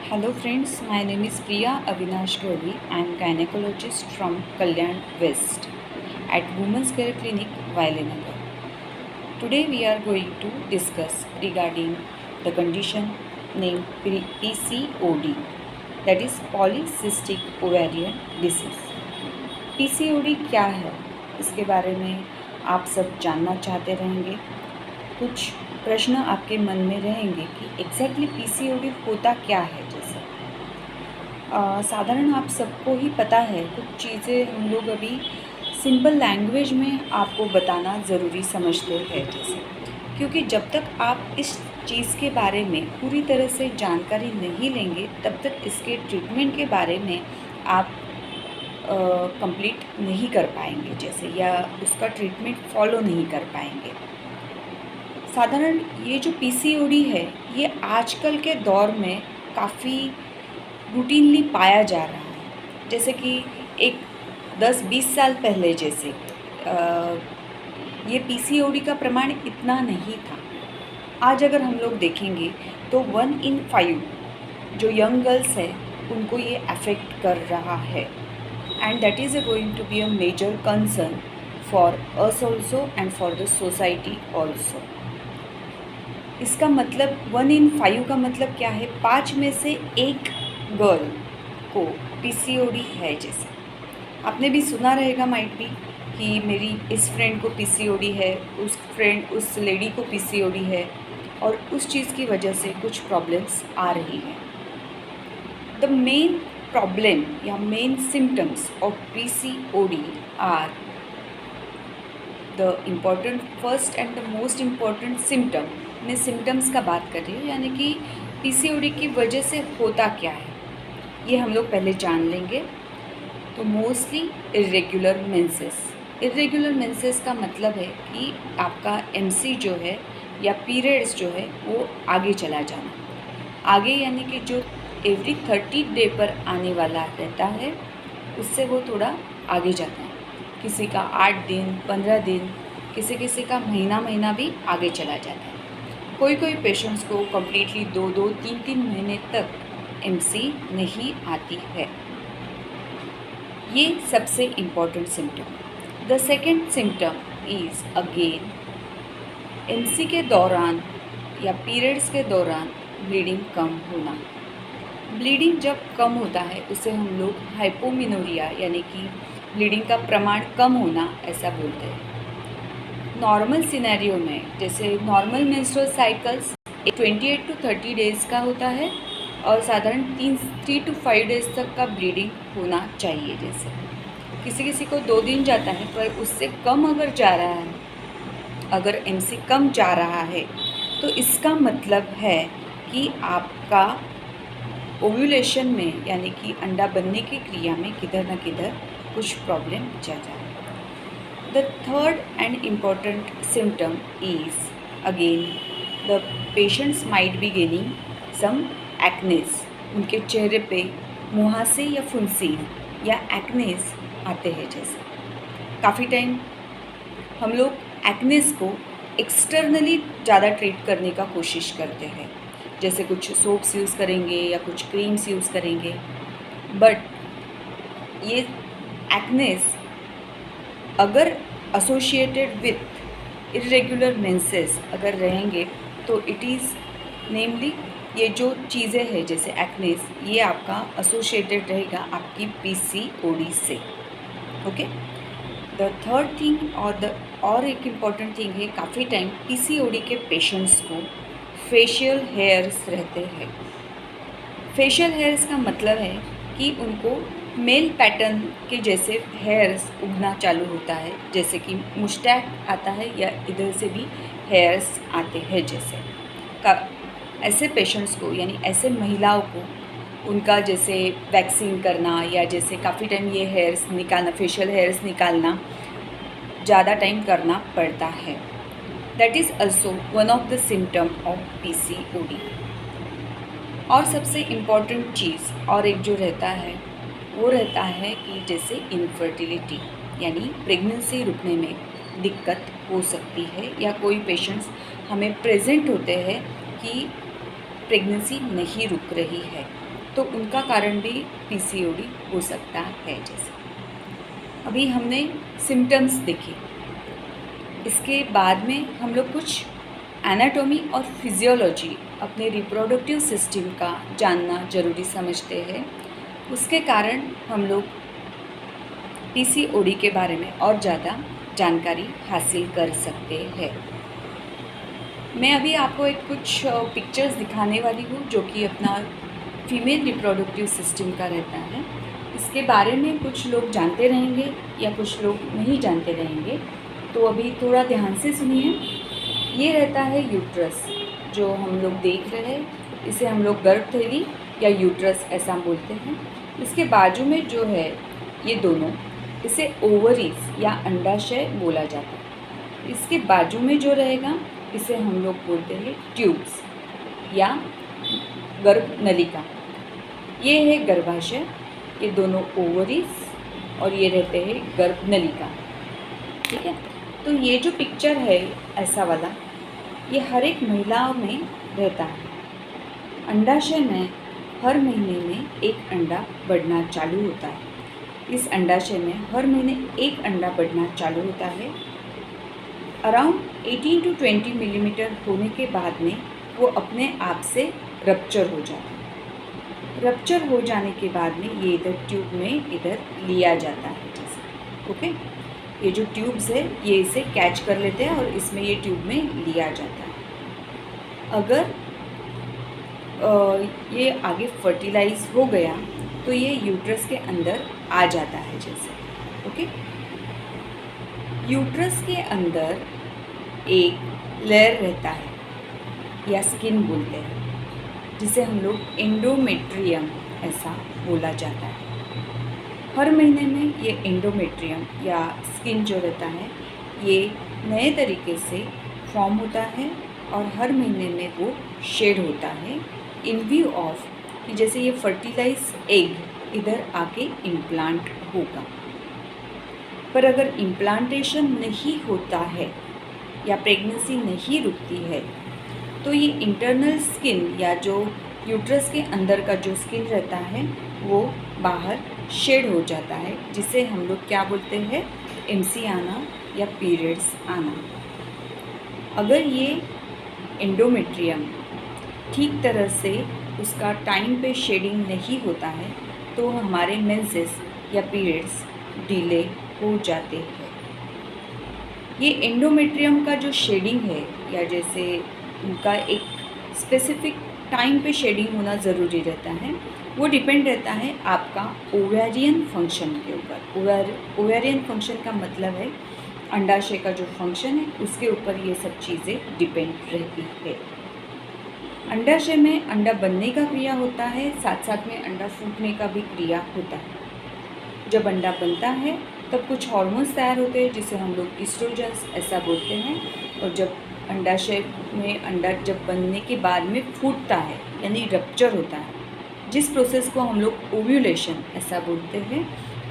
Hello friends, my name is Priya Avinash Gauri. I am gynecologist from Kalyan West at Women's Care Clinic, Vailinagar. Today we are going to discuss regarding the condition named PCOD, that is Polycystic Ovarian Disease. PCOD क्या है, इसके बारे में आप सब जानना चाहते रहेंगे। कुछ प्रश्न आपके मन में रहेंगे कि एग्जैक्टली PCOD होता क्या है। जैसे साधारण आप सबको ही पता है, कुछ चीज़ें हम लोग अभी सिंपल लैंग्वेज में आपको बताना ज़रूरी समझते हैं। जैसे क्योंकि जब तक आप इस चीज़ के बारे में पूरी तरह से जानकारी नहीं लेंगे तब तक इसके ट्रीटमेंट के बारे में आप कंप्लीट नहीं कर पाएंगे, जैसे या उसका ट्रीटमेंट फॉलो नहीं कर पाएंगे। साधारण ये जो PCOD है ये आजकल के दौर में काफ़ी रूटीनली पाया जा रहा है। जैसे कि एक 10-20 साल पहले जैसे ये PCOD का प्रमाण इतना नहीं था। आज अगर हम लोग देखेंगे तो 1 in 5 जो यंग गर्ल्स है उनको ये अफेक्ट कर रहा है, and that is going to be a major concern for us also and for the society also. इसका मतलब 1 in 5 का मतलब क्या है, 5 में से एक गर्ल को PCOD है। जैसे आपने भी सुना रहेगा माइट बी कि मेरी इस फ्रेंड को PCOD है, उस लेडी को PCOD है, और उस चीज़ की वजह से कुछ प्रॉब्लम्स आ रही हैं। द मेन प्रॉब्लम या main symptoms of PCOD are the important first and the most important symptom. मैं सिम्टम्स का बात कर रही हूँ, यानी कि PCOD की वजह से होता क्या है ये हम लोग पहले जान लेंगे। तो mostly irregular menses. Irregular menses का मतलब है कि आपका MC जो है या पीरियड्स जो है वो आगे चला जाना। आगे यानी कि जो एवरी 30 डे पर आने वाला रहता है उससे वो थोड़ा आगे जाता है। किसी का 8 दिन 15 दिन, किसी का महीना भी आगे चला जाता है। कोई पेशेंट्स को कम्प्लीटली 2-2, 3-3 महीने तक MC नहीं आती है। ये सबसे important symptom. The second symptom is again MC के दौरान या पीरियड्स के दौरान ब्लीडिंग कम होना। ब्लीडिंग जब कम होता है उसे हम लोग हाइपोमिनोरिया यानी कि ब्लीडिंग का प्रमाण कम होना ऐसा बोलते हैं। नॉर्मल सिनेरियो में जैसे normal menstrual cycles 28 to 30 days का होता है और साधारण 3 to 5 डेज़ तक का ब्लीडिंग होना चाहिए। जैसे किसी को 2 दिन जाता है, पर उससे कम अगर जा रहा है, अगर MC कम जा रहा है तो इसका मतलब है कि आपका ओव्यूलेशन में यानी कि अंडा बनने की क्रिया में किधर न किधर कुछ प्रॉब्लम जा रहा है। The third and important symptom is again the patients might be gaining some acne। उनके चेहरे पे मुहासे या फुंसी या एक्नेस आते हैं। जैसे काफ़ी टाइम हम लोग एक्नेस को एक्सटर्नली ज़्यादा ट्रीट करने का कोशिश करते हैं, जैसे कुछ सोप्स यूज़ करेंगे या कुछ क्रीम्स यूज़ करेंगे, बट ये एक्नेस अगर एसोसिएटेड विथ इरेगुलर मेंसेस अगर रहेंगे तो इट इज़ नेमली ये जो चीज़ें हैं जैसे एक्नेस, ये आपका एसोसिएटेड रहेगा आपकी PCOD से। ओके, द थर्ड थिंग और एक इम्पॉर्टेंट थिंग है, काफ़ी टाइम PCOD के पेशेंट्स को फेशियल हेयर्स रहते हैं। फेशियल हेयर्स का मतलब है कि उनको मेल पैटर्न के जैसे हेयर्स उगना चालू होता है, जैसे कि मुस्टैक आता है या इधर से भी हेयर्स आते हैं। जैसे ऐसे पेशेंट्स को यानी ऐसे महिलाओं को उनका जैसे वैक्सीन करना या जैसे काफ़ी टाइम ये हेयर्स निकालना, फेशियल हेयर्स निकालना ज़्यादा टाइम करना पड़ता है। That is also one of the symptom of PCOD। और सबसे इम्पॉर्टेंट चीज़ और एक जो रहता है वो रहता है कि जैसे इनफर्टिलिटी यानी प्रेगनेंसी रुकने में दिक्कत हो सकती है, या कोई पेशेंट्स हमें प्रेजेंट होते हैं कि प्रेगनेंसी नहीं रुक रही है, तो उनका कारण भी पीसीओडी हो सकता है। जैसे अभी हमने सिम्टम्स देखे, इसके बाद में हम लोग कुछ एनाटॉमी और फिजियोलॉजी अपने रिप्रोडक्टिव सिस्टम का जानना ज़रूरी समझते हैं। उसके कारण हम लोग पीसीओडी के बारे में और ज़्यादा जानकारी हासिल कर सकते हैं। मैं अभी आपको एक कुछ पिक्चर्स दिखाने वाली हूँ जो कि अपना फीमेल रिप्रोडक्टिव सिस्टम का रहता है। इसके बारे में कुछ लोग जानते रहेंगे या कुछ लोग नहीं जानते रहेंगे, तो अभी थोड़ा ध्यान से सुनिए। ये रहता है यूट्रस, जो हम लोग देख रहे हैं, इसे हम लोग गर्भथैली या यूट्रस ऐसा बोलते हैं। इसके बाजू में जो है ये दोनों, इसे ओवरीज या अंडाशय बोला जाता है। इसके बाजू में जो रहेगा इसे हम लोग बोलते हैं ट्यूब्स या गर्भनलिका। ये है गर्भाशय, ये दोनों ओवरीज और ये रहते हैं गर्भनलिका। ठीक है, तो ये जो पिक्चर है ऐसा वाला, ये हर एक महिलाओं में रहता है। अंडाशय में हर महीने में एक अंडा बढ़ना चालू होता है। इस अंडाशय में हर महीने एक अंडा बढ़ना चालू होता है। अराउंड 18 to 20 मिलीमीटर होने के बाद में वो अपने आप से रप्चर हो जाता है। रप्चर हो जाने के बाद में ये इधर ट्यूब में इधर लिया जाता है। जैसे ओके, ये जो ट्यूब्स है ये इसे कैच कर लेते हैं और इसमें ये ट्यूब में लिया जाता है। अगर ये आगे फर्टिलाइज हो गया तो ये यूट्रस के अंदर आ जाता है। जैसे ओके, यूट्रस के अंदर एक लेयर रहता है या स्किन बोलते हैं, जिसे हम लोग एंडोमेट्रियम ऐसा बोला जाता है। हर महीने में ये एंडोमेट्रियम या स्किन जो रहता है ये नए तरीके से फॉर्म होता है और हर महीने में वो शेड होता है इन व्यू ऑफ कि जैसे ये फर्टिलाइज एग इधर आके इम्प्लांट होगा। पर अगर इम्प्लांटेशन नहीं होता है या प्रेगनेंसी नहीं रुकती है तो ये इंटरनल स्किन या जो यूट्रस के अंदर का जो स्किन रहता है वो बाहर शेड हो जाता है, जिसे हम लोग क्या बोलते हैं, एमसी आना या पीरियड्स आना। अगर ये एंडोमेट्रियम ठीक तरह से उसका टाइम पे शेडिंग नहीं होता है तो हमारे मेंसेस या पीरियड्स डिले हो जाते हैं। ये एंडोमेट्रियम का जो शेडिंग है या जैसे उनका एक स्पेसिफिक टाइम पे शेडिंग होना ज़रूरी रहता है, वो डिपेंड रहता है आपका ओवेरियन फंक्शन के ऊपर। ओवेरियन फंक्शन का मतलब है अंडाशय का जो फंक्शन है उसके ऊपर ये सब चीज़ें डिपेंड रहती है। अंडाशय में अंडा बनने का क्रिया होता है, साथ साथ में अंडा फूटने का भी क्रिया होता है। जब अंडा बनता है तब कुछ हार्मोन्स तैयार होते हैं जिसे हम लोग ईस्ट्रोजन्स ऐसा बोलते हैं। और जब अंडाशय में अंडा जब बनने के बाद में फूटता है यानी रप्चर होता है, जिस प्रोसेस को हम लोग ओव्यूलेशन ऐसा बोलते हैं,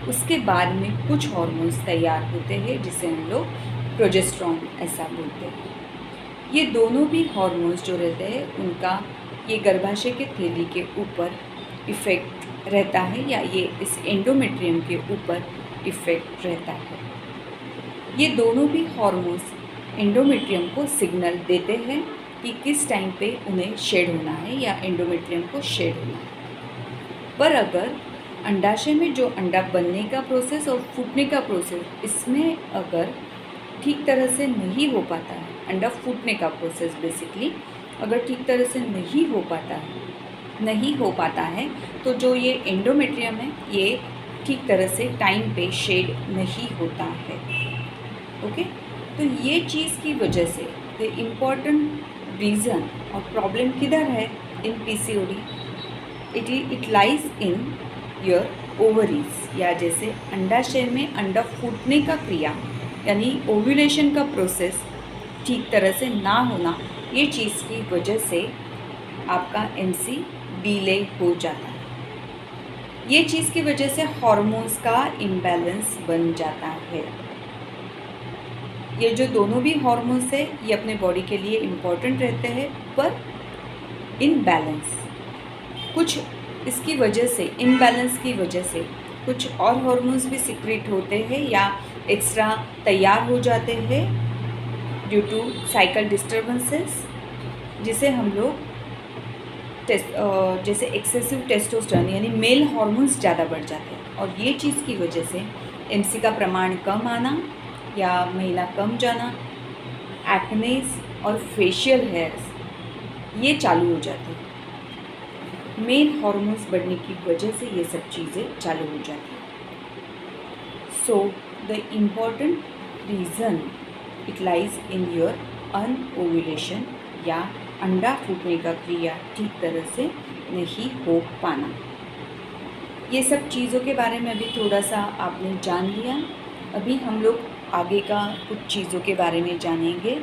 उसके बाद में कुछ हार्मोन्स तैयार होते हैं जिसे हम लोग प्रोजेस्टेरॉन ऐसा बोलते हैं। ये दोनों भी हार्मोन्स जो रहते हैं उनका ये गर्भाशय के थैली के ऊपर इफ़ेक्ट रहता है या ये इस एंडोमेट्रियम के ऊपर इफ़ेक्ट रहता है। ये दोनों भी हार्मोन्स एंडोमेट्रियम को सिग्नल देते हैं कि किस टाइम पे उन्हें शेड होना है या एंडोमेट्रियम को शेड होना है। पर अगर अंडाशय में जो अंडा बनने का प्रोसेस और फूटने का प्रोसेस, इसमें अगर ठीक तरह से नहीं हो पाता है, अंडा फूटने का प्रोसेस बेसिकली अगर ठीक तरह से नहीं हो पाता है तो जो ये एंडोमेट्रियम है ये ठीक तरह से टाइम पे शेड नहीं होता है। ओके, तो ये चीज़ की वजह से द इम्पॉर्टेंट रीज़न और प्रॉब्लम किधर है in PCOD, it lies in your ovaries या जैसे अंडाशय में अंडा फूटने का क्रिया यानी ओव्यूलेशन का प्रोसेस ठीक तरह से ना होना, ये चीज़ की वजह से आपका एमसी डिले हो जाता है। ये चीज़ की वजह से हार्मोन्स का इम्बैलेंस बन जाता है। ये जो दोनों भी हार्मोन्स है ये अपने बॉडी के लिए इम्पॉर्टेंट रहते हैं, पर इनबैलेंस, कुछ इसकी वजह से, इनबैलेंस की वजह से कुछ और हार्मोन्स भी सिक्रेट होते हैं या एक्स्ट्रा तैयार हो जाते हैं ड्यू टू साइकिल डिस्टर्बेंसेस, जिसे हम लोग जैसे एक्सेसिव टेस्टोस्टेरोन यानी मेल हार्मोन्स ज़्यादा बढ़ जाते हैं, और ये चीज़ की वजह से एमसी का प्रमाण कम आना या महीना कम जाना, एक्नेस और फेशियल हेयर्स ये चालू हो जाते हैं। मेल हार्मोन्स बढ़ने की वजह से ये सब चीज़ें चालू हो जाती हैं। So the important reason it lies in your anovulation या अंडा फूटने का क्रिया ठीक तरह से नहीं हो पाना। ये सब चीज़ों के बारे में अभी थोड़ा सा आपने जान लिया। अभी हम लोग आगे का कुछ चीज़ों के बारे में जानेंगे।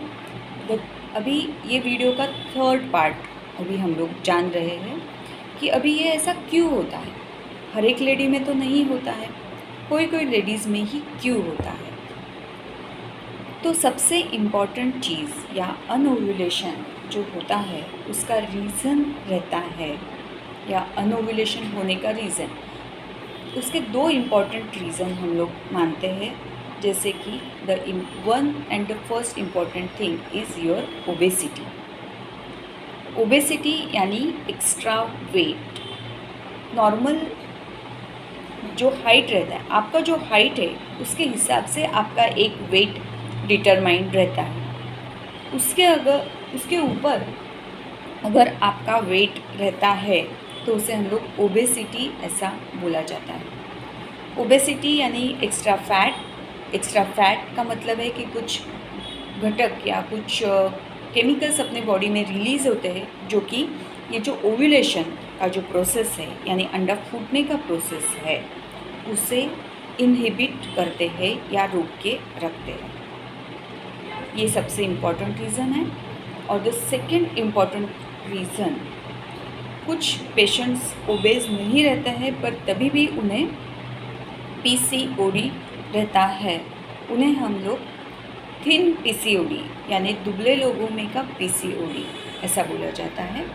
अभी ये वीडियो का 3rd पार्ट अभी हम लोग जान रहे हैं कि अभी ये ऐसा क्यों होता है। हर एक लेडी में तो नहीं होता है, कोई कोई लेडीज़ में ही क्यों होता है। तो सबसे इम्पॉर्टेंट चीज़ या अनओव्यूलेशन जो होता है उसका रीज़न रहता है, या अनओव्यूलेशन होने का रीज़न, उसके 2 इम्पॉर्टेंट रीज़न हम लोग मानते हैं। जैसे कि the one and the first important thing is your obesity. Obesity यानी एक्स्ट्रा वेट। नॉर्मल जो हाइट रहता है, आपका जो हाइट है उसके हिसाब से आपका एक वेट डिटरमाइंड रहता है। उसके ऊपर अगर आपका वेट रहता है तो उसे हम लोग ओबेसिटी ऐसा बोला जाता है। ओबेसिटी यानी एक्स्ट्रा फैट। एक्स्ट्रा फैट का मतलब है कि कुछ घटक या कुछ केमिकल्स अपने बॉडी में रिलीज़ होते हैं, जो कि ये जो ओव्यूलेशन का जो प्रोसेस है यानी अंडा फूटने का प्रोसेस है उसे इनहिबिट करते हैं या रोक के रखते हैं। ये सबसे इम्पॉर्टेंट रीज़न है। और द सेकेंड इम्पॉर्टेंट रीज़न, कुछ पेशेंट्स ओबेज नहीं रहते हैं पर तभी भी उन्हें पीसीओडी रहता है। उन्हें हम लोग थिन पीसीओडी यानी दुबले लोगों में का पीसीओडी ऐसा बोला जाता है।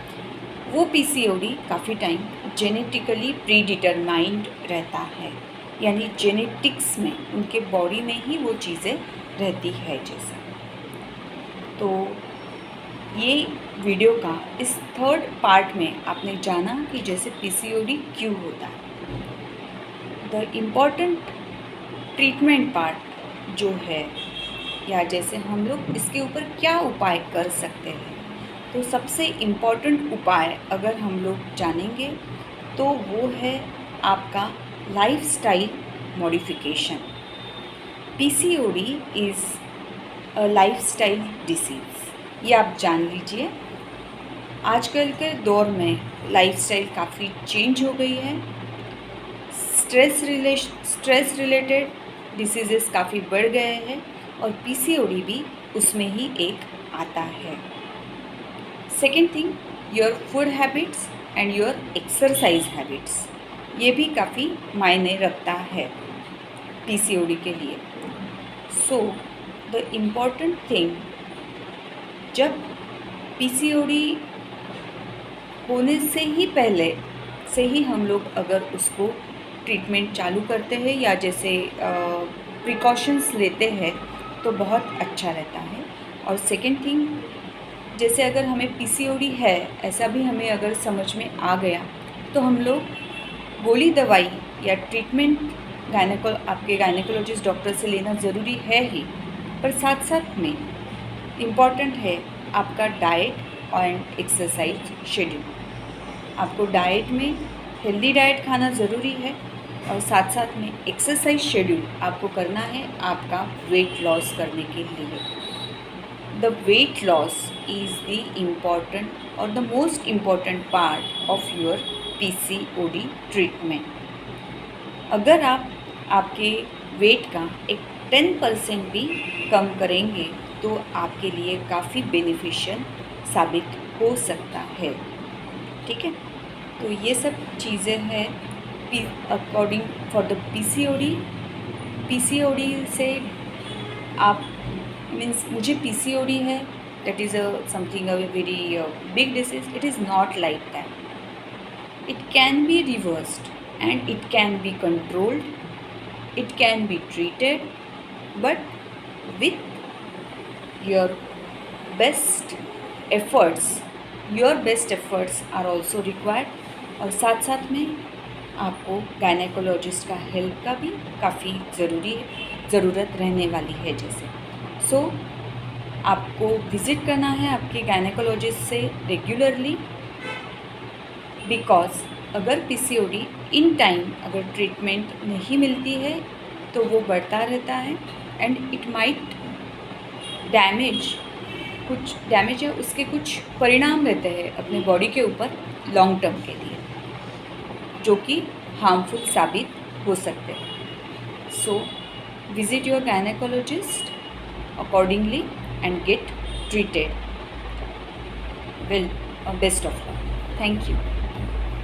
वो पीसीओडी काफ़ी टाइम जेनेटिकली प्रीडिटरमाइंड रहता है, यानी जेनेटिक्स में उनके बॉडी में ही वो चीज़ें रहती है जैसा। तो ये वीडियो का इस 3rd पार्ट में आपने जाना कि जैसे पीसीओडी क्यों होता है। द इम्पॉर्टेंट ट्रीटमेंट पार्ट जो है, या जैसे हम लोग इसके ऊपर क्या उपाय कर सकते हैं, तो सबसे इम्पॉर्टेंट उपाय अगर हम लोग जानेंगे तो वो है आपका lifestyle modification. PCOD is a lifestyle disease, ये आप जान लीजिए। आजकल के दौर में लाइफस्टाइल काफ़ी चेंज हो गई है। स्ट्रेस रिलेटेड डिसीज़ेस काफ़ी बढ़ गए हैं और पीसीओडी भी उसमें ही एक आता है। Second thing, your food habits and your exercise habits, ये भी काफ़ी मायने रखता है पीसीओडी के लिए। सो द इम्पॉर्टेंट थिंग, जब पीसीओडी होने से ही पहले से ही हम लोग अगर उसको ट्रीटमेंट चालू करते हैं या जैसे प्रिकॉशंस लेते हैं तो बहुत अच्छा रहता है। और सेकेंड थिंग, जैसे अगर हमें पीसीओडी है ऐसा भी हमें अगर समझ में आ गया तो हम लोग गोली दवाई या ट्रीटमेंट आपके गायनेकोलॉजिस्ट डॉक्टर से लेना ज़रूरी है ही, पर साथ साथ में इम्पॉर्टेंट है आपका डाइट एंड एक्सरसाइज शेड्यूल। आपको डाइट में हेल्दी डाइट खाना ज़रूरी है और साथ साथ में एक्सरसाइज शेड्यूल आपको करना है आपका वेट लॉस करने के लिए। The weight loss is the important और the most important part of your PCOD treatment. अगर आप आपके वेट का एक 10% भी कम करेंगे तो आपके लिए काफ़ी बेनिफिशियल साबित हो सकता है। ठीक है, तो ये सब चीज़ें हैं according for the PCOD. PCOD से आप मीन्स मुझे पीसीओडी है that is something a very big disease. It is not like that. It can be reversed and it can be controlled. It can be treated, but with your best efforts. Your best efforts are also required. और साथ साथ में आपको gynaecologist का help का भी काफ़ी ज़रूरत रहने वाली है जैसे आपको विज़िट करना है आपके गायनेकोलॉजिस्ट से रेगुलरली, बिकॉज अगर पीसीओडी इन टाइम अगर ट्रीटमेंट नहीं मिलती है तो वो बढ़ता रहता है एंड इट माइट कुछ डैमेज है, उसके कुछ परिणाम रहते हैं अपने बॉडी के ऊपर लॉन्ग टर्म के लिए जो कि हार्मफुल साबित हो सकते हैं. So visit your gynaecologist accordingly and get treated. Well, best of luck. Thank you.